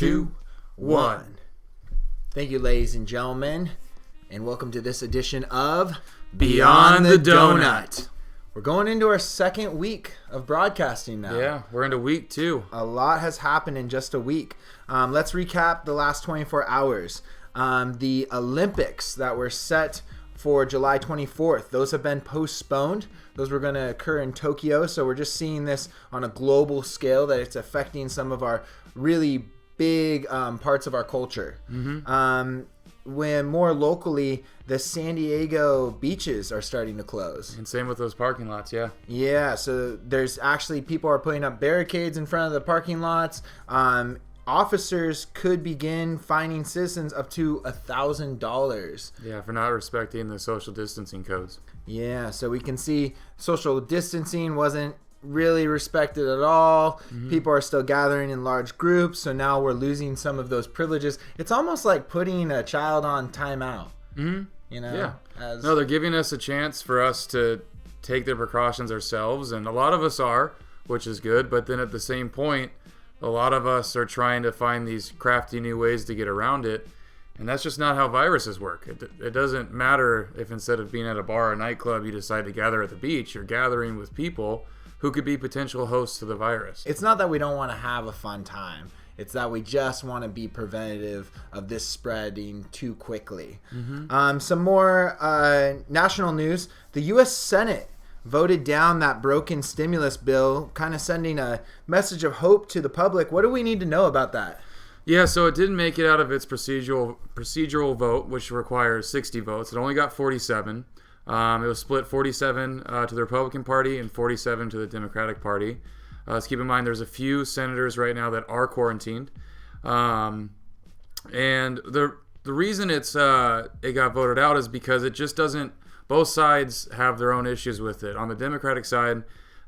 2, 1. Thank you, ladies and gentlemen, and welcome to this edition of Beyond the Doughnut. We're going into our second week of broadcasting now. Yeah, we're into week 2. A lot has happened in just a week. Let's recap the last 24 hours. The Olympics that were set for July 24th, those have been postponed. Those were going to occur in Tokyo, so we're just seeing this on a global scale that it's affecting some of our really big parts of our culture. When more locally, the San Diego beaches are starting to close. And same with those parking lots, yeah. Yeah, so there's actually people are putting up barricades in front of the parking lots. Officers could begin fining citizens up to $1,000. Yeah, for not respecting the social distancing codes. Yeah, so we can see social distancing wasn't really respected at all. People are still gathering in large groups, so now we're losing some of those privileges. It's almost like putting a child on timeout. You know? Yeah. No, they're giving us a chance for us to take the precautions ourselves, and a lot of us are, which is good, but then at the same point, a lot of us are trying to find these crafty new ways to get around it, and that's just not how viruses work. It doesn't matter if instead of being at a bar or nightclub, you decide to gather at the beach. You're gathering with people who could be potential hosts to the virus. It's not that we don't want to have a fun time. It's that we just want to be preventative of this spreading too quickly. Some more national news. The U.S. Senate voted down that broken stimulus bill, kind of sending a message of hope to the public. What do we need to know about that? Yeah, so it didn't make it out of its procedural vote, which requires 60 votes. It only got 47. It was split 47 to the Republican Party and 47 to the Democratic Party. Let's keep in mind there's a few senators right now that are quarantined. And the reason it got voted out is because it just doesn't. Both sides have their own issues with it. On the Democratic side,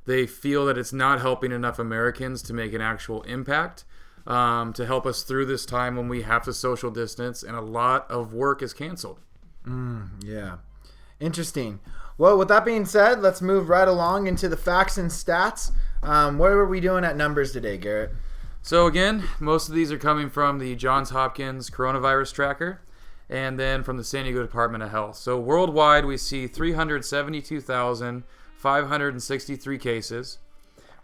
they feel that it's not helping enough Americans to make an actual impact, to help us through this time when we have to social distance and a lot of work is canceled. Yeah. Interesting. Well, with that being said, let's move right along into the facts and stats. What are we doing at numbers today, Garrett? So again, most of these are coming from the Johns Hopkins coronavirus tracker and then from the San Diego Department of Health. So worldwide, we see 372,563 cases.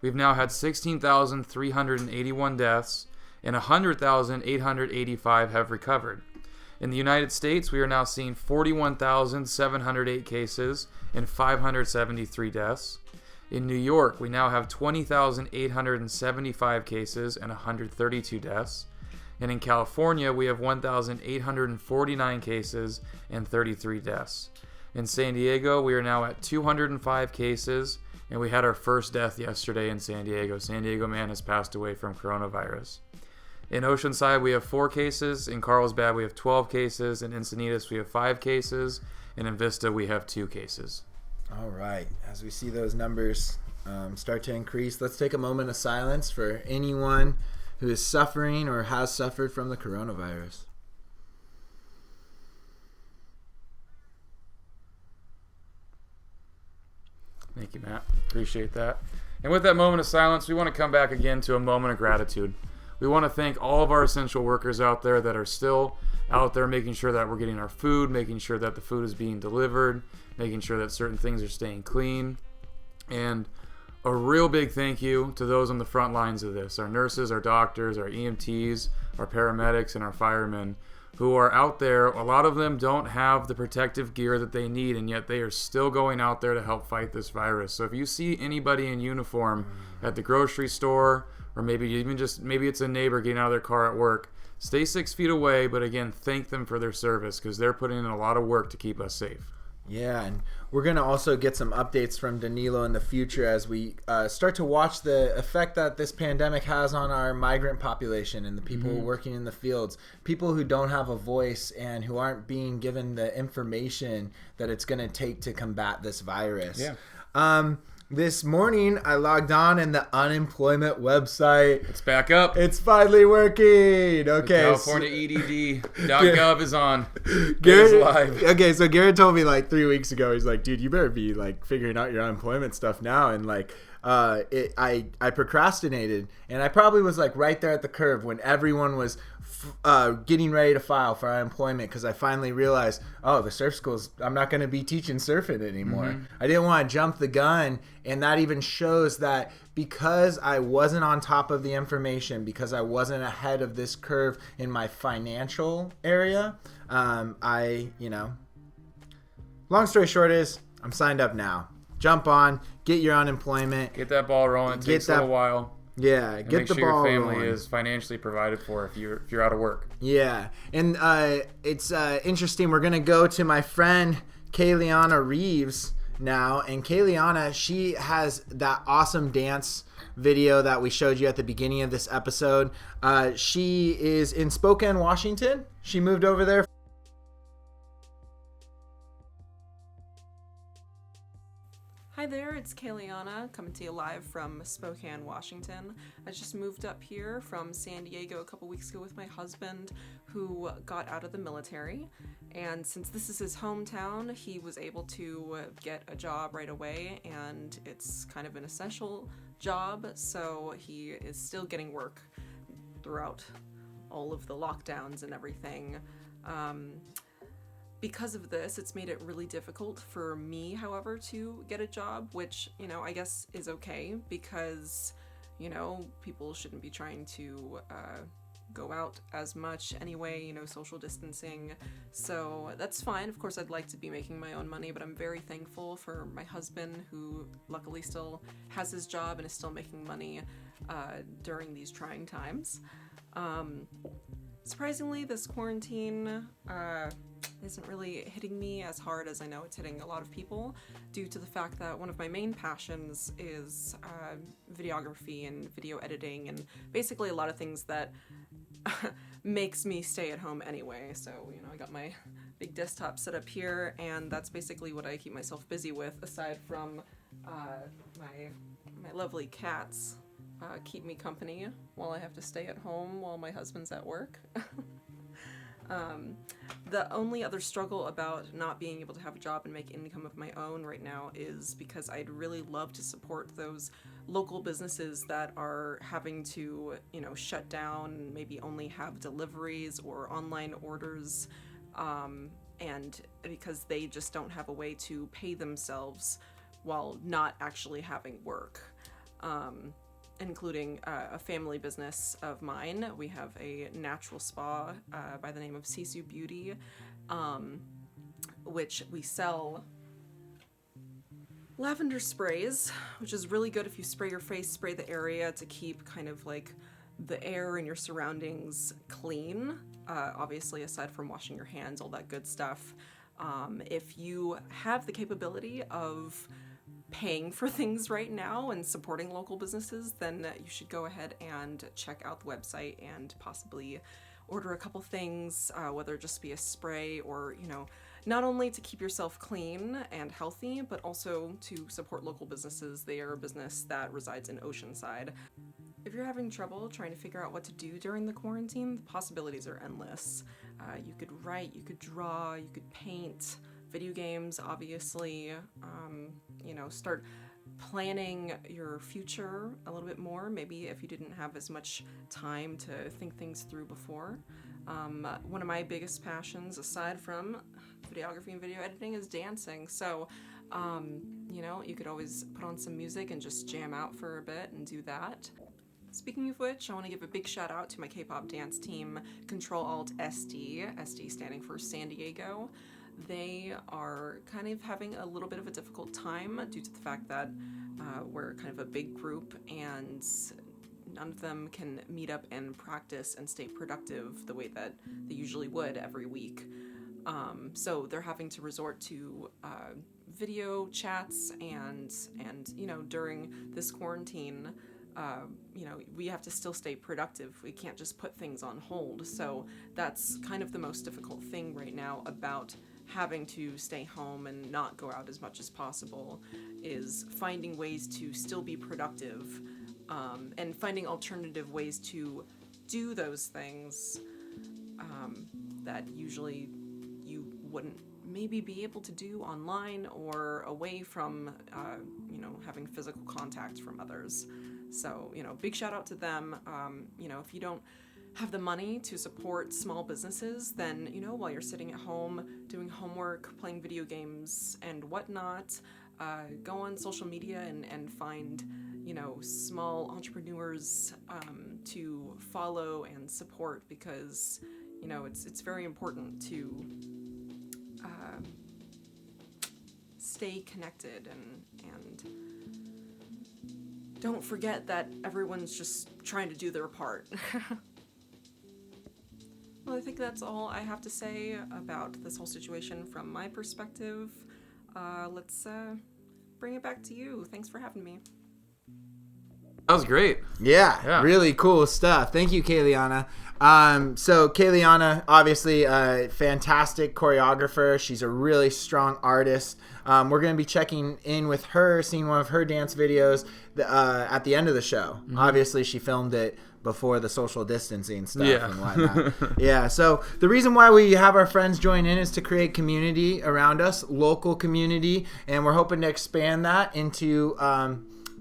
We've now had 16,381 deaths, and 100,885 have recovered. In the United States, we are now seeing 41,708 cases and 573 deaths. In New York, we now have 20,875 cases and 132 deaths. And in California, we have 1,849 cases and 33 deaths. In San Diego, we are now at 205 cases, and we had our first death yesterday in San Diego. San Diego man has passed away from coronavirus. In Oceanside, we have 4 cases. In Carlsbad, we have 12 cases. In Encinitas, we have 5 cases. And in Vista, we have 2 cases. All right. As we see those numbers start to increase, let's take a moment of silence for anyone who is suffering or has suffered from the coronavirus. Thank you, Matt. Appreciate that. And with that moment of silence, we want to come back again to a moment of gratitude. We want to thank all of our essential workers out there that are still out there making sure that we're getting our food, making sure that the food is being delivered, making sure that certain things are staying clean. And a real big thank you to those on the front lines of this, our nurses, our doctors, our EMTs, our paramedics, and our firemen who are out there. A lot of them don't have the protective gear that they need, and yet they are still going out there to help fight this virus. So if you see anybody in uniform at the grocery store, or maybe it's a neighbor getting out of their car at work, stay 6 feet away, but again, thank them for their service because they're putting in a lot of work to keep us safe. Yeah, and we're going to also get some updates from Danilo in the future as we start to watch the effect that this pandemic has on our migrant population and the people working in the fields, people who don't have a voice and who aren't being given the information that it's going to take to combat this virus. Yeah. This morning, I logged on in the unemployment website. It's back up. It's finally working. Okay. CaliforniaEDD.gov is on. Garrett, live. Okay, so Garrett told me like 3 weeks ago, he's like, dude, you better be like figuring out your unemployment stuff now. And like, I procrastinated, and I probably was like right there at the curve when everyone was getting ready to file for unemployment, because I finally realized, oh, the surf schools, I'm not going to be teaching surfing anymore. Mm-hmm. I didn't want to jump the gun, and that even shows that because I wasn't on top of the information, because I wasn't ahead of this curve in my financial area, long story short is I'm signed up now. Jump on, get your unemployment. Get that ball rolling. It takes a little while. Yeah, and get the ball rolling. Make sure your family is financially provided for if you're out of work. Yeah, and it's interesting. We're gonna go to my friend Kayliana Reeves now, and Kayliana, she has that awesome dance video that we showed you at the beginning of this episode. She is in Spokane, Washington. She moved over there. Hi there, it's Kayliana coming to you live from Spokane, Washington. I just moved up here from San Diego a couple weeks ago with my husband, who got out of the military. And since this is his hometown, he was able to get a job right away, and it's kind of an essential job, so he is still getting work throughout all of the lockdowns and everything. Because of this, it's made it really difficult for me, however, to get a job, which, I guess is okay, because, people shouldn't be trying to go out as much anyway, social distancing. So that's fine. Of course, I'd like to be making my own money, but I'm very thankful for my husband, who luckily still has his job and is still making money during these trying times. Surprisingly, this quarantine isn't really hitting me as hard as I know it's hitting a lot of people, due to the fact that one of my main passions is videography and video editing, and basically a lot of things that makes me stay at home anyway. So, I got my big desktop set up here, and that's basically what I keep myself busy with, aside from my lovely cats. Keep me company while I have to stay at home while my husband's at work. The only other struggle about not being able to have a job and make income of my own right now is because I'd really love to support those local businesses that are having to, shut down, maybe only have deliveries or online orders, and because they just don't have a way to pay themselves while not actually having work. Including a family business of mine. We have a natural spa by the name of Sisu Beauty, which we sell lavender sprays, which is really good if you spray your face, spray the area to keep kind of like the air in your surroundings clean. Obviously, aside from washing your hands, all that good stuff. If you have the capability of paying for things right now and supporting local businesses, then you should go ahead and check out the website and possibly order a couple things, whether it just be a spray or, not only to keep yourself clean and healthy, but also to support local businesses. They are a business that resides in Oceanside. If you're having trouble trying to figure out what to do during the quarantine, the possibilities are endless. You could write, you could draw, you could paint, video games, obviously, start planning your future a little bit more, maybe if you didn't have as much time to think things through before. One of my biggest passions, aside from videography and video editing, is dancing. So, you could always put on some music and just jam out for a bit and do that. Speaking of which, I want to give a big shout out to my K-pop dance team, Control-Alt-SD, SD standing for San Diego. They are kind of having a little bit of a difficult time due to the fact that we're kind of a big group and none of them can meet up and practice and stay productive the way that they usually would every week. So they're having to resort to video chats and during this quarantine, we have to still stay productive. We can't just put things on hold. So that's kind of the most difficult thing right now about having to stay home and not go out as much as possible is finding ways to still be productive, and finding alternative ways to do those things that usually you wouldn't maybe be able to do online or away from, having physical contact from others. So, big shout out to them. If you don't have the money to support small businesses, then, while you're sitting at home doing homework, playing video games and whatnot, go on social media and find, small entrepreneurs to follow and support, because, it's very important to stay connected and don't forget that everyone's just trying to do their part. Well, I think that's all I have to say about this whole situation from my perspective. Let's bring it back to you. Thanks for having me. That was great. Yeah, really cool stuff. Thank you, Kayliana. So Kayliana, obviously a fantastic choreographer. She's a really strong artist. We're going to be checking in with her, seeing one of her dance videos at the end of the show. Mm-hmm. Obviously, she filmed it before the social distancing stuff and whatnot. Yeah, so the reason why we have our friends join in is to create community around us, local community, and we're hoping to expand that into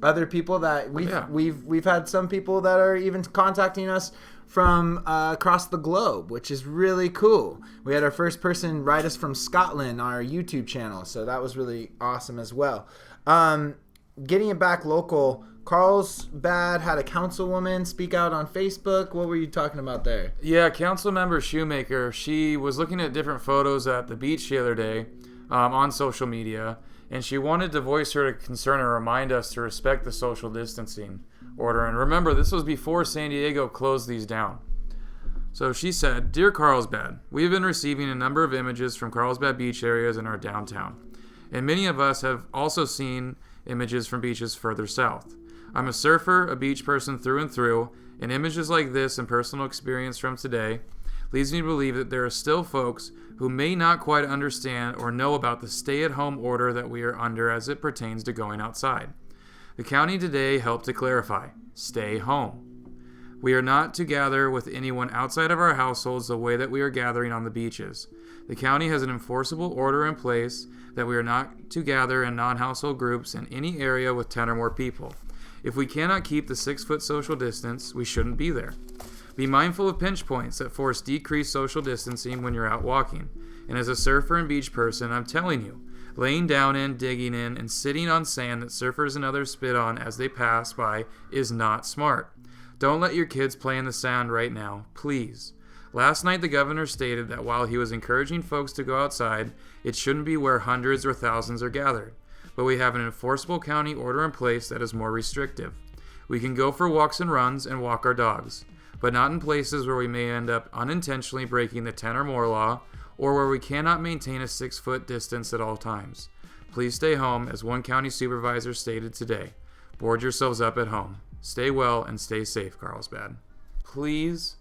other people that we've had some people that are even contacting us from across the globe, which is really cool. We had our first person write us from Scotland on our YouTube channel, so that was really awesome as well. Getting it back local, Carlsbad had a councilwoman speak out on Facebook. What were you talking about there? Yeah, council member Shoemaker, she was looking at different photos at the beach the other day on social media, and she wanted to voice her concern and remind us to respect the social distancing order. And remember, this was before San Diego closed these down. So she said, "Dear Carlsbad, we have been receiving a number of images from Carlsbad beach areas in our downtown. And many of us have also seen images from beaches further south. I'm a surfer, a beach person through and through, and images like this and personal experience from today leads me to believe that there are still folks who may not quite understand or know about the stay-at-home order that we are under as it pertains to going outside. The county today helped to clarify, stay home. We are not to gather with anyone outside of our households the way that we are gathering on the beaches. The county has an enforceable order in place that we are not to gather in non-household groups in any area with 10 or more people. If we cannot keep the 6-foot social distance, we shouldn't be there. Be mindful of pinch points that force decreased social distancing when you're out walking. And as a surfer and beach person, I'm telling you, laying down in, digging in, and sitting on sand that surfers and others spit on as they pass by is not smart. Don't let your kids play in the sand right now, please. Last night, the governor stated that while he was encouraging folks to go outside, it shouldn't be where hundreds or thousands are gathered. But we have an enforceable county order in place that is more restrictive. We can go for walks and runs and walk our dogs, but not in places where we may end up unintentionally breaking the 10 or more law, or where we cannot maintain a 6-foot distance at all times. Please stay home, as one county supervisor stated today. Board yourselves up at home. Stay well and stay safe, Carlsbad. Please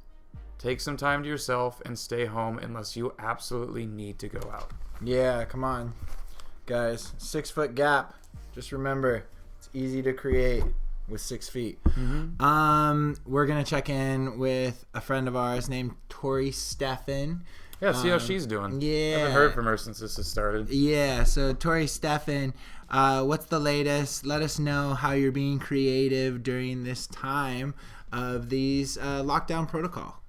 take some time to yourself and stay home unless you absolutely need to go out." Yeah, come on, guys. 6-foot gap. Just remember, it's easy to create with 6 feet. Mm-hmm. We're gonna check in with a friend of ours named Tori Steffen. Yeah, see how she's doing. Yeah, I haven't heard from her since this has started. Yeah, so Tori Steffen, what's the latest? Let us know how you're being creative during this time of these lockdown protocol.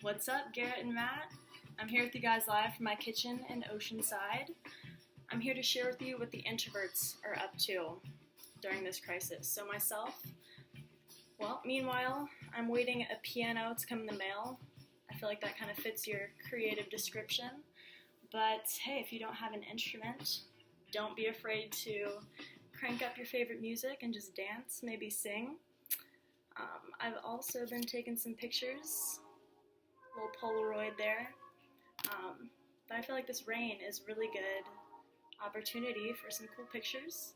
What's up, Garrett and Matt? I'm here with you guys live from my kitchen in Oceanside. I'm here to share with you what the introverts are up to during this crisis. So myself, well, meanwhile, I'm waiting a piano to come in the mail. I feel like that kind of fits your creative description. But hey, if you don't have an instrument, don't be afraid to crank up your favorite music and just dance, maybe sing. I've also been taking some pictures, a little Polaroid there. But I feel like this rain is really good opportunity for some cool pictures.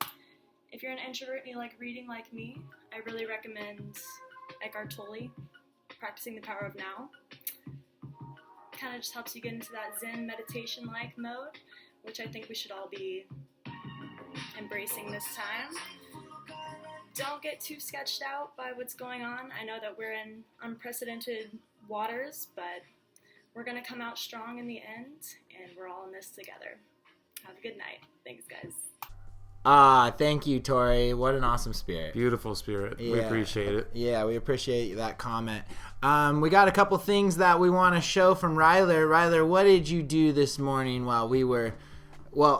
If you're an introvert and you like reading like me, I really recommend Eckhart Tolle, Practicing the Power of Now. kind of just helps you get into that Zen meditation-like mode, which I think we should all be embracing this time. Don't get too sketched out by what's going on. I know that we're in unprecedented waters, but we're going to come out strong in the end, and we're all in this together. Have a good night. Thanks, guys. Thank you, Tori. What an awesome spirit. Beautiful spirit. Yeah. We appreciate it. Yeah, we appreciate that comment. We got a couple things that we want to show from Ryler. Ryler, what did you do this morning while we were,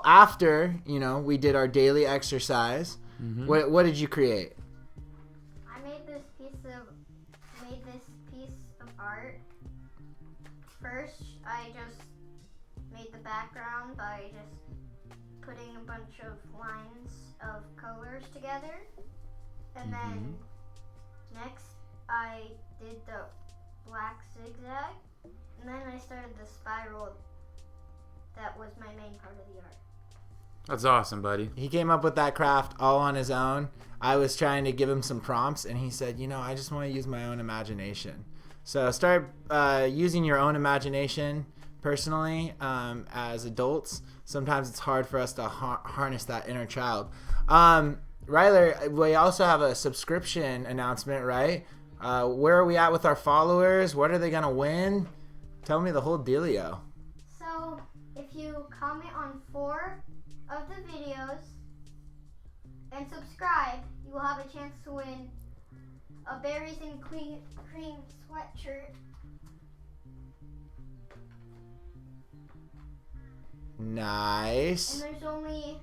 after, we did our daily exercise? Mm-hmm. What did you create? I made this piece of art. First, I just made the background by just putting a bunch of lines of colors together. And then next I did the black zigzag. And then I started the spiral. That was my main part of the art. That's awesome, buddy. He came up with that craft all on his own. I was trying to give him some prompts, and he said, I just want to use my own imagination. So start using your own imagination personally as adults. Sometimes it's hard for us to harness that inner child. Ryler, we also have a subscription announcement, right? Where are we at with our followers? What are they going to win? Tell me the whole dealio. So if you comment on 4 of the videos and subscribe, you will have a chance to win a berries and cream sweatshirt. Nice. And there's only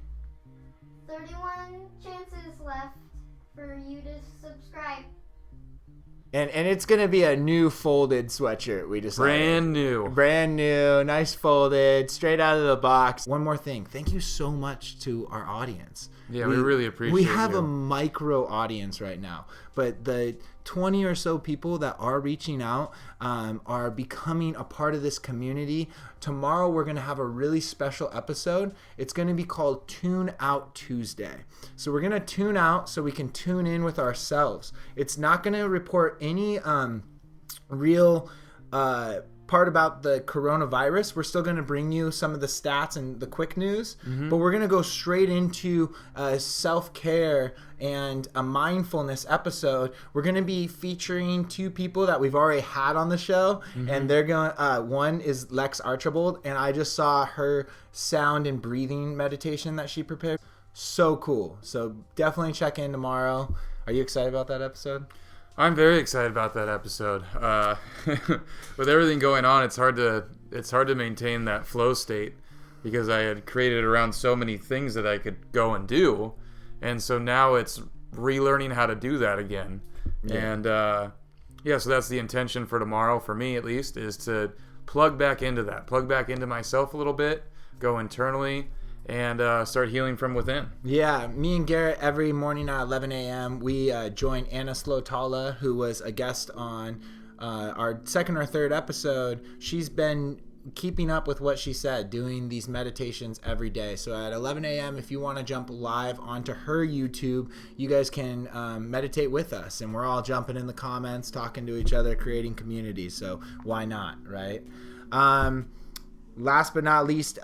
31 chances left for you to subscribe. And it's going to be a new folded sweatshirt, we decided. Brand new, nice folded, straight out of the box. One more thing. Thank you so much to our audience. Yeah, we really appreciate it. We have a micro audience right now, but the 20 or so people that are reaching out are becoming a part of this community. Tomorrow we're going to have a really special episode. It's going to be called Tune Out Tuesday. So we're going to tune out so we can tune in with ourselves. It's not going to report any real part about the coronavirus. We're still going to bring you some of the stats and the quick news, but we're going to go straight into self-care and a mindfulness episode. We're going to be featuring 2 people that we've already had on the show, and they're going one is Lex Archibald, and I just saw her sound and breathing meditation that she prepared. So cool. So definitely check in tomorrow. Are you excited about that episode? I'm very excited about that episode. With everything going on, it's hard to maintain that flow state because I had created around so many things that I could go and do, and so now it's relearning how to do that again. Yeah. And so that's the intention for tomorrow, for me at least, is to plug back into that, plug back into myself a little bit, go internally, and start healing from within. Yeah, me and Garrett, every morning at 11 a.m., we join Anna Slotala, who was a guest on our second or third episode. She's been keeping up with what she said, doing these meditations every day. So at 11 a.m., if you want to jump live onto her YouTube, you guys can meditate with us. And we're all jumping in the comments, talking to each other, creating community. So why not, right? Last but not least,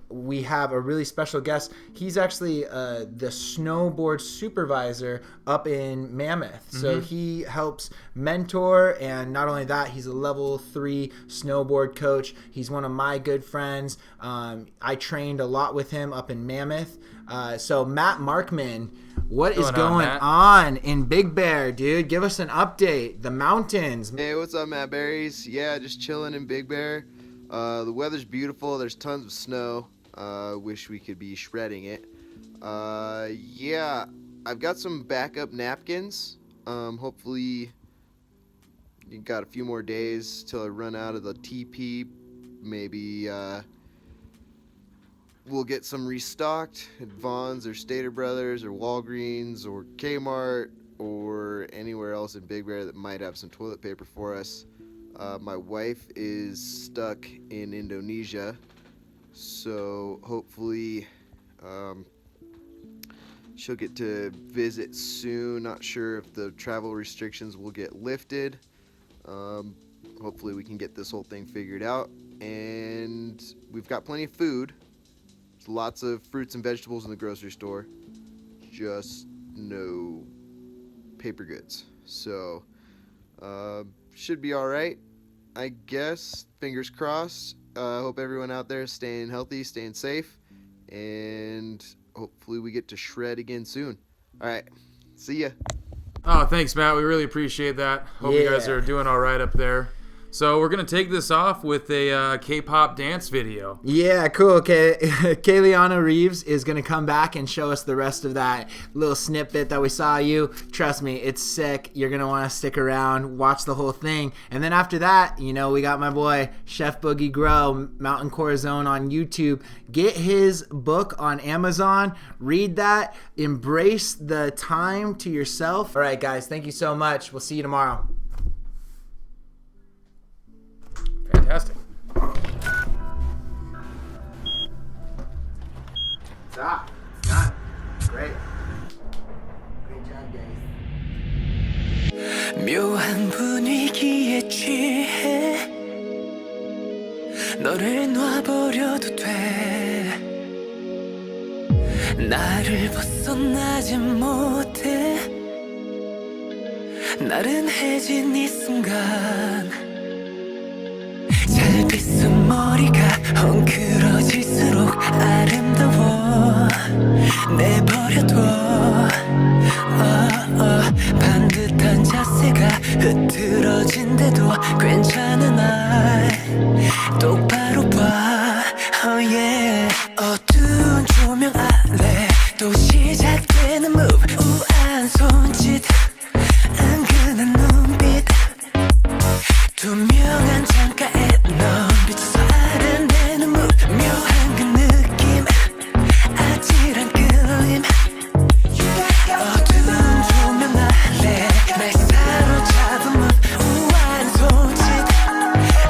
we have a really special guest. He's actually the snowboard supervisor up in Mammoth. So he helps mentor, and not only that, he's a level 3 snowboard coach. He's one of my good friends. I trained a lot with him up in Mammoth. So Matt Markman, what is going on in Big Bear, dude? Give us an update. The mountains. Hey, what's up, Matt Berries? Yeah, just chilling in Big Bear. The weather's beautiful. There's tons of snow. Wish we could be shredding it. Yeah, I've got some backup napkins. Hopefully you got a few more days till I run out of the TP. Maybe we'll get some restocked at Vons or Stater Brothers or Walgreens or Kmart or anywhere else in Big Bear that might have some toilet paper for us. My wife is stuck in Indonesia, so hopefully she'll get to visit soon. Not sure if the travel restrictions will get lifted. Hopefully we can get this whole thing figured out. and we've got plenty of food. There's lots of fruits and vegetables in the grocery store, just no paper goods. So should be all right, I guess. Fingers crossed. Hope everyone out there is staying healthy, staying safe, and hopefully we get to shred again soon. All right, see ya. Oh, thanks, Matt. We really appreciate that. Hope you guys are doing all right up there. So we're going to take this off with a K-pop dance video. Yeah, cool. Okay, Kayliana Reeves is going to come back and show us the rest of that little snippet that we saw you. Trust me, it's sick. You're going to want to stick around, watch the whole thing. And then after that, you know, we got my boy, Chef Boogie Grow, Mountain Corazon on YouTube. Get his book on Amazon. Read that. Embrace the time to yourself. All right, guys, thank you so much. We'll see you tomorrow. Fantastic. Stop. It's done. Great. Great job, guys. 묘한 분위기에 취해 너를 놔버려도 돼 나를 벗어나지 못해 나른해진 이 순간 잘 빗은 머리가 헝클어질수록 아름다워 내버려둬 반듯한 자세가 흐트러진데도 괜찮은 날 똑바로 봐 oh yeah. 어두운 조명 아래 또 시작되는 move 우아한 손짓 은근한 눈빛 투명한 창가에 넌 비춰서 아른대는 move 묘한 그 느낌 아찔한 끌림 어두운 조명 아래 날 사로잡은 move 우아한 손짓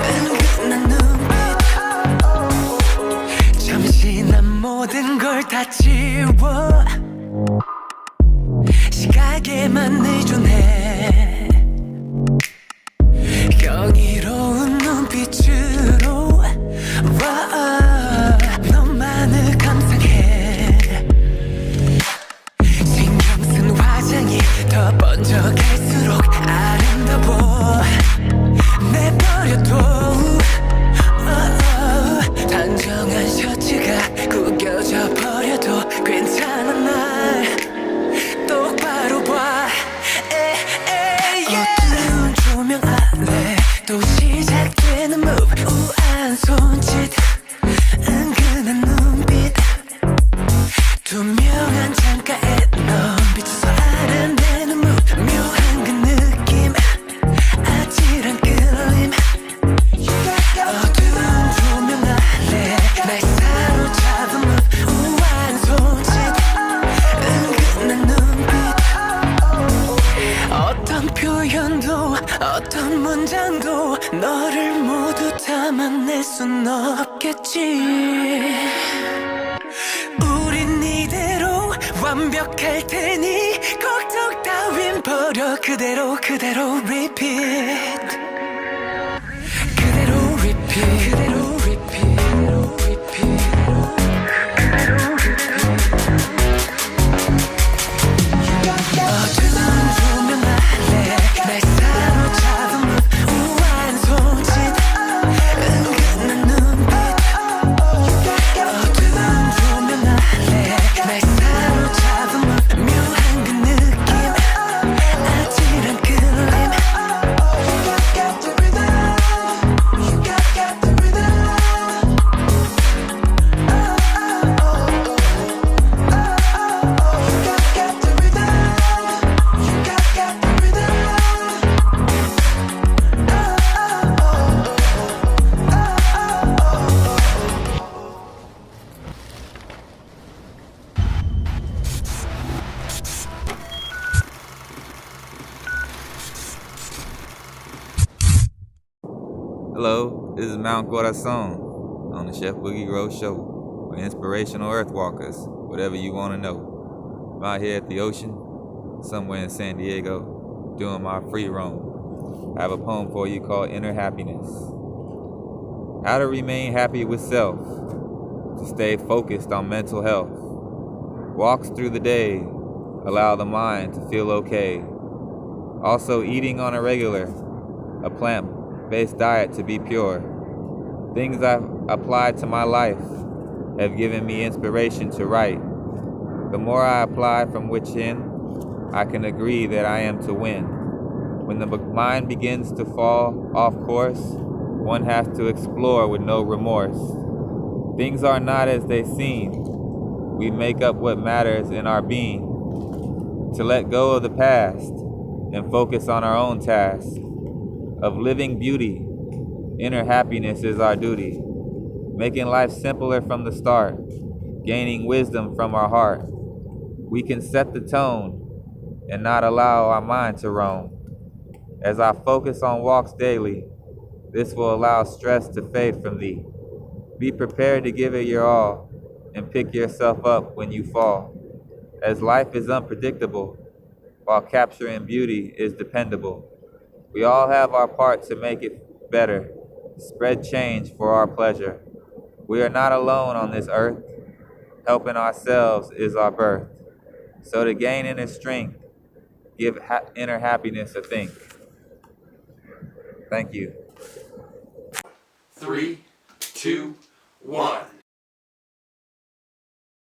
은근한 눈빛 잠시 난 모든 걸 다 지워 시각에만 의존해 경이로운 눈빛으로 너만을 감상해 신경 쓴 화장이 더 번져갈수록 아름다워 내버려둬 단정한 셔츠가 구겨져 버려도 괜찮아 날 똑바로 봐 어두운 조명 아래 또 시작되는 move 우아한 손짓 은근한 눈빛 투명한 창가에 넌 비춰서 아른대는 move 묘한 그 느낌 아찔한 끌림 어두운 조명 아래 날 사로잡은 move 우아한 손짓 은근한 눈빛 어떤 표현도 어떤 문장도 너를 모두 담아낼 순 없겠지 우린 이대로 완벽할 테니 걱정 따윈 버려 그대로 repeat 그대로 repeat 그대로 repeat 어두운 조명 아래 날 사로잡은 move 우아한 손짓 은근한 눈빛 어두운 조명 아래 날 사로잡은 move 묘한 그 느낌 아찔한 끌림 Hello, this is Mount Corazon on the Chef Boogie Grow Show for inspirational earthwalkers, whatever you want to know. I'm out here at the ocean, somewhere in San Diego, doing my free roam. I have a poem for you called Inner Happiness. How to remain happy with self, to stay focused on mental health. Walks through the day, allow the mind to feel okay. Also eating on a regular, a plant-based diet to be pure. Things I've applied to my life have given me inspiration to write. The more I apply from within, I can agree that I am to win. When the mind begins to fall off course, one has to explore with no remorse. Things are not as they seem. We make up what matters in our being. To let go of the past and focus on our own task of living beauty. Inner happiness is our duty. Making life simpler from the start, gaining wisdom from our heart. We can set the tone and not allow our mind to roam. As I focus on walks daily, this will allow stress to fade from thee. Be prepared to give it your all and pick yourself up when you fall. As life is unpredictable, while capturing beauty is dependable. We all have our part to make it better, spread change for our pleasure. We are not alone on this earth, helping ourselves is our birth. So to gain inner strength, give inner happiness a think. Thank you. 3, 2, 1.